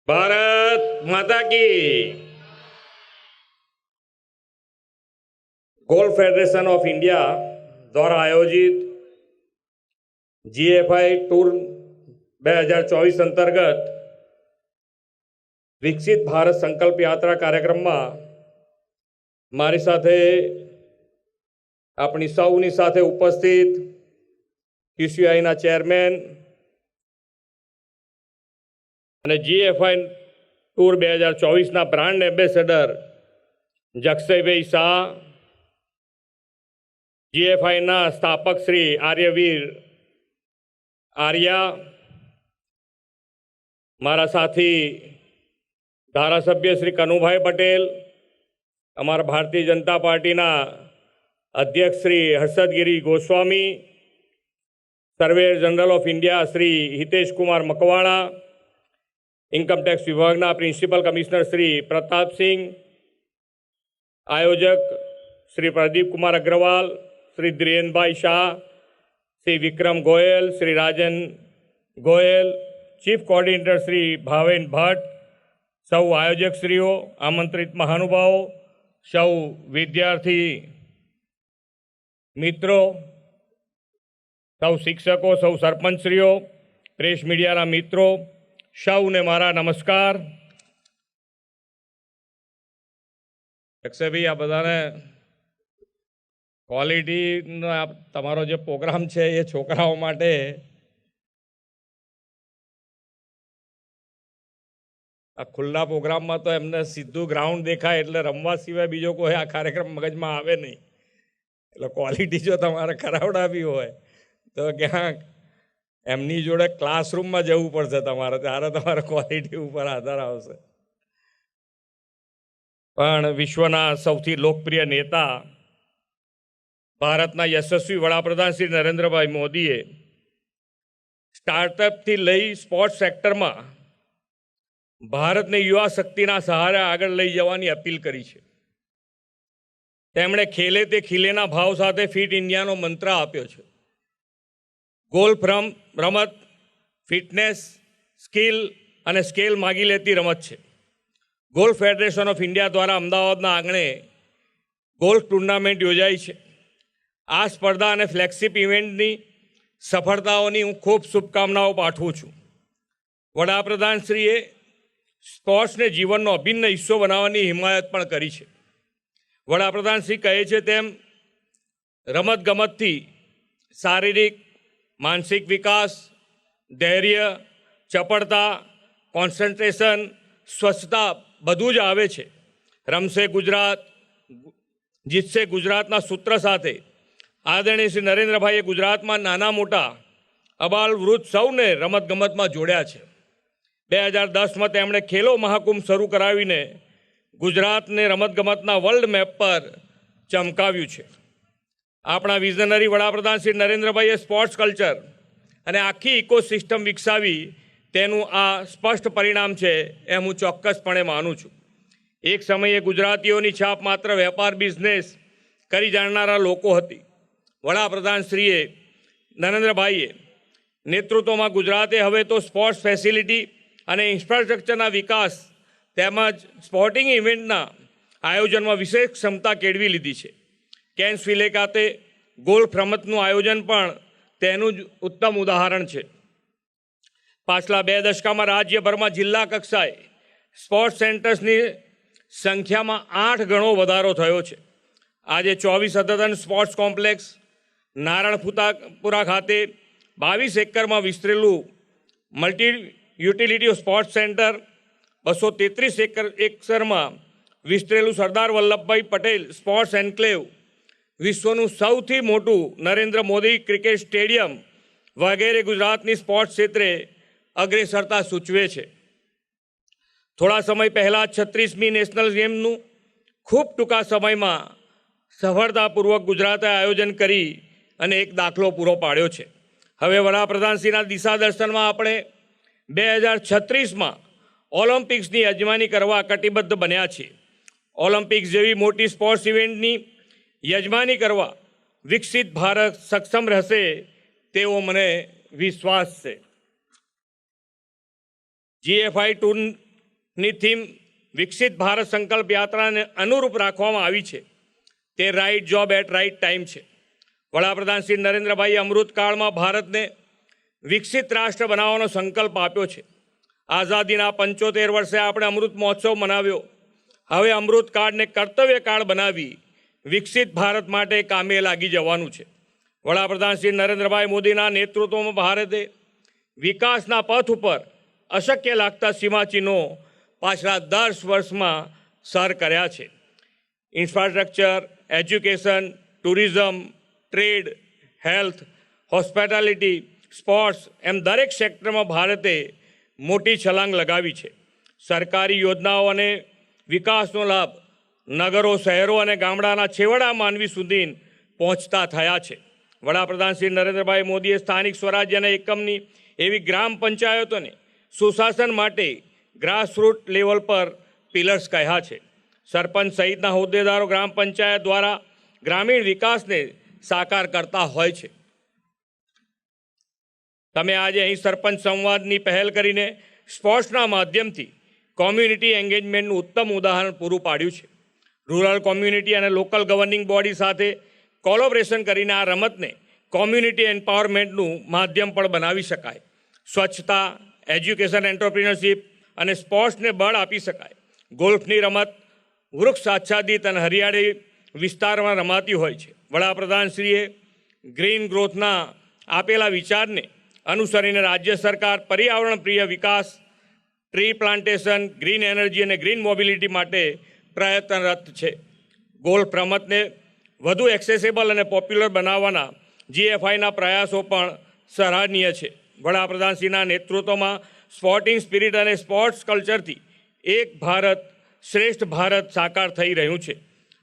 भारत माता की। Golf federation of India द्वारा आयोजित जीएफआई टूर 2024 अंतर्गत विकसित भारत संकल्प यात्रा कार्यक्रम में मारी साथे अपनी सौनी साथे उपस्थित QCI ना चेरमेन અને GFI ટૂર 2024ના બ્રાન્ડ એમ્બેસેડર જક્ષયભાઈ શાહ, GFIના સ્થાપક શ્રી આર્યવીર આર્યા, મારા સાથી ધારાસભ્ય શ્રી કનુભાઈ પટેલ, અમારા ભારતીય જનતા પાર્ટીના અધ્યક્ષ Shri Harshadgiri Goswami, surveyor general of India Shri Hitesh Kumar Makwana, income tax विभागना प्रिंसिपल कमिश्नर श्री प्रताप सिंह, आयोजक श्री प्रदीप कुमार अग्रवाल, श्री धीरेन्द्र भाई शाह, श्री विक्रम गोयल, श्री राजन गोयल, चीफ कोऑर्डिनेटर श्री भावेन भट्ट, सौ आयोजक श्रीओ, आमंत्रित महानुभावों, सौ विद्यार्थी मित्रों, सौ शिक्षकों, सौ सरपंचश्रीओ, प्रेस मीडिया मित्रों, સૌને મારા નમસ્કાર। ભાઈ આ બધાને ક્વોલિટીનો તમારો જે પ્રોગ્રામ છે એ છોકરાઓ માટે આ ખુલ્લા પ્રોગ્રામમાં તો એમને સીધું ગ્રાઉન્ડ દેખાય એટલે રમવા સિવાય બીજો કોઈ આ કાર્યક્રમ મગજમાં આવે નહીં, એટલે ક્વોલિટી જો તમારે કરાવડાવી હોય તો ક્યાંક એમની જોડે ક્લાસરૂમમાં જવું પડશે તમારે, ત્યારે તમારે ક્વોલિટી ઉપર આધાર આવશે। પણ વિશ્વના સૌથી લોકપ્રિય નેતા ભારતના યશસ્વી વડાપ્રધાન શ્રી નરેન્દ્રભાઈ મોદીએ સ્ટાર્ટઅપથી લઈ સ્પોર્ટ્સ સેક્ટરમાં ભારતને યુવા શક્તિના સહારે આગળ લઈ જવાની અપીલ કરી છે। તેમણે ખેલે તે ખીલેના ભાવ સાથે ફિટ ઇન્ડિયાનો મંત્ર આપ્યો છે। गोल्फ रमत फिटनेस स्किल અને સ્કેલ માગી લેતી રમત છે। ગોલ્ફ ફેડરેશન ઓફ ઇન્ડિયા દ્વારા અમદાવાદના આંગણે ગોલ્ફ ટુર્નામેન્ટ યોજાઈ છે। આ સ્પર્ધા અને ફ્લેગશિપ ઇવેન્ટની સફળતાઓની હું ખૂબ શુભકામનાઓ પાઠવું છું। વડાપ્રધાનશ્રીએ સ્પોર્ટ્સને જીવનનો અભિન્ન હિસ્સો બનાવવાની હિમાયત પણ કરી છે। વડાપ્રધાનશ્રી કહે છે તેમ રમતગમતથી શારીરિક मानसिक विकास, धैर्य, चपड़ता, कॉन्सन्ट्रेशन, स्वच्छता बधु ज आवे छे। रमसे गुजरात, जीतसे गुजरातना सूत्र साथे आदरणीय श्री नरेंद्र भाई गुजरात में नाना मोटा अबाल वृद्ध सौने रमत गमत में जोड़या छे। 2010 में तेमणे खेलो महाकुंभ शुरू करावीने गुजरात ने रमत गमतना वर्ल्ड मैप पर चमकाव्यु छे। अपना विजनरी वडाप्रधान श्री नरेंद्रभाई स्पोर्ट्स कल्चर और आखी इकोसिस्टम विकसावी तेनु आ स्पष्ट परिणाम है एम हूँ चौक्कसपणे मानु छूँ। एक समये गुजरातीओनी छाप मात्र वेपार बिजनेस करी जाणनारा लोको हती। वडाप्रधानश्रीए नरेंद्रभाईए नेतृत्व में गुजराते हवे तो स्पोर्ट्स फेसिलिटी और इंफ्रास्ट्रक्चरना विकास तेमज स्पोर्टिंग इवेंटना आयोजन में विशेष क्षमता केळवी लीधी है। કેન્સવિલે ખાતે ગોલ્ફ રમતનું આયોજન પણ તેનું જ ઉત્તમ ઉદાહરણ છે। પાછલા 2 દશકામાં રાજ્યભરમાં જિલ્લા કક્ષાએ સ્પોર્ટ્સ સેન્ટર્સની સંખ્યામાં 8 ગણો વધારો થયો છે। આજે 24 અદ્યતન સ્પોર્ટ્સ કોમ્પ્લેક્સ, નારણપુરા ખાતે 22 એકરમાં વિસ્તરેલું મલ્ટી યુટિલિટી સ્પોર્ટ્સ સેન્ટર, 233 એકરમાં વિસ્તરેલું સરદાર વલ્લભભાઈ પટેલ સ્પોર્ટ્સ એન્ક્લેવ, विश्वનું સૌથી મોટું નરેન્દ્ર મોદી ક્રિકેટ સ્ટેડિયમ વગેરે ગુજરાતની સ્પોર્ટ્સ ક્ષેત્રે અગ્રેસરતા સૂચવે છે। થોડા સમય પહેલાં 36મી નેશનલ ગેમનું ખૂબ ટૂંકા સમયમાં સફળતાપૂર્વક ગુજરાતે આયોજન કરી અને એક દાખલો પૂરો પાડ્યો છે। હવે વડાપ્રધાનશ્રીના દિશાદર્શનમાં આપણે 2036માં ઓલિમ્પિક્સની યજમાની કરવા કટિબદ્ધ બન્યા છીએ। ઓલિમ્પિક્સ જેવી મોટી સ્પોર્ટ્સ ઇવેન્ટની यजमानी करवा विकसित भारत सक्षम रहशे तेवो मने विश्वास है। GFI ની થીમ વિકસિત ભારત સંકલ્પ યાત્રાને અનુરૂપ રાખવામાં આવી છે તે right job at right time છે. વડાપ્રધાન શ્રી નરેન્દ્રભાઈએ અમૃતકાળમાં ભારતને વિકસિત રાષ્ટ્ર બનાવવાનો સંકલ્પ આપ્યો છે. આઝાદીના 75 વર્ષે આપણે અમૃત મહોત્સવ મનાવ્યો. હવે અમૃતકાળને કર્તવ્યકાળ બનાવી વિકસિત ભારત માટે કામે લાગી જવાનું છે. વડાપ્રધાન શ્રી નરેન્દ્રભાઈ મોદીના નેતૃત્વમાં ભારતે વિકાસના પથ ઉપર અશક્ય લાગતા સીમાચિહ્નો પાછલા 10 વર્ષમાં સર કર્યા છે. Infrastructure, education, tourism, trade, health, hospitality, sports એમ દરેક ક્ષેત્રમાં ભારતે મોટી છલાંગ લગાવી છે. સરકારી યોજનાઓ અને વિકાસનો લાભ નગરો, શહેરો અને ગામડાના છેવાડા માનવી સુધી પહોંચતા થયા છે. વડાપ્રધાન શ્રી નરેન્દ્રભાઈ મોદીએ સ્થાનિક સ્વરાજ્યના એકમની એવી ગ્રામ પંચાયતોને સુશાસન માટે ગ્રાસરૂટ લેવલ પર પિલર્સ કહ્યા છે. સરપંચ સહિતના હોદ્દેદારો ગ્રામ પંચાયત દ્વારા ગ્રામીણ વિકાસને સાકાર કરતા હોય છે. તમે આજે અહીં સરપંચ સંવાદની પહેલ કરીને સ્પોર્ટ્સના માધ્યમથી કોમ્યુનિટી એન્ગેજમેન્ટનું ઉત્તમ ઉદાહરણ પૂરું પાડ્યું છે. રૂરલ કોમ્યુનિટી અને લોકલ ગવર્નિંગ બોડી સાથે કોલોબરેશન કરીને આ રમતને કોમ્યુનિટી એમ્પાવરમેન્ટનું માધ્યમ પણ બનાવી શકાય. સ્વચ્છતા, એજ્યુકેશન, એન્ટરપ્રિન્યોરશિપ અને સ્પોર્ટ્સને બળ આપી શકાય. ગોલ્ફની રમત વૃક્ષ આચ્છાદિત અને હરિયાળી વિસ્તારમાં રમાતી હોય છે. વડાપ્રધાનશ્રીએ ગ્રીન ગ્રોથના આપેલા વિચારને અનુસરીને રાજ્ય સરકાર પર્યાવરણ પ્રિય વિકાસ, ટ્રી પ્લાન્ટેશન, ગ્રીન એનર્જી અને ગ્રીન મોબિલિટી માટે પ્રયત્નરત છે. ગોલ્ફ રમતને વધુ એક્સેસેબલ અને પોપ્યુલર બનાવવાના GFIના પ્રયાસો પણ સરાહનીય છે. વડાપ્રધાનશ્રીના નેતૃત્વમાં સ્પોર્ટિંગ સ્પિરિટ અને સ્પોર્ટ્સ કલ્ચરથી એક ભારત શ્રેષ્ઠ ભારત સાકાર થઈ રહ્યું છે.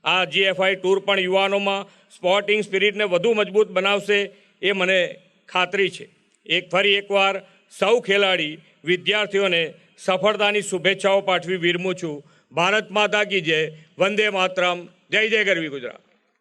આ GFI ટૂર પણ યુવાનોમાં સ્પોર્ટિંગ સ્પિરિટને વધુ મજબૂત બનાવશે એ મને ખાતરી છે. ફરી એકવાર સૌ ખેલાડી વિદ્યાર્થીઓને સફળતાની શુભેચ્છાઓ પાઠવી વિરમું છું. ભારત માતા કી જય. વંદે માતરમ. જય જય ગરવી ગુજરાત.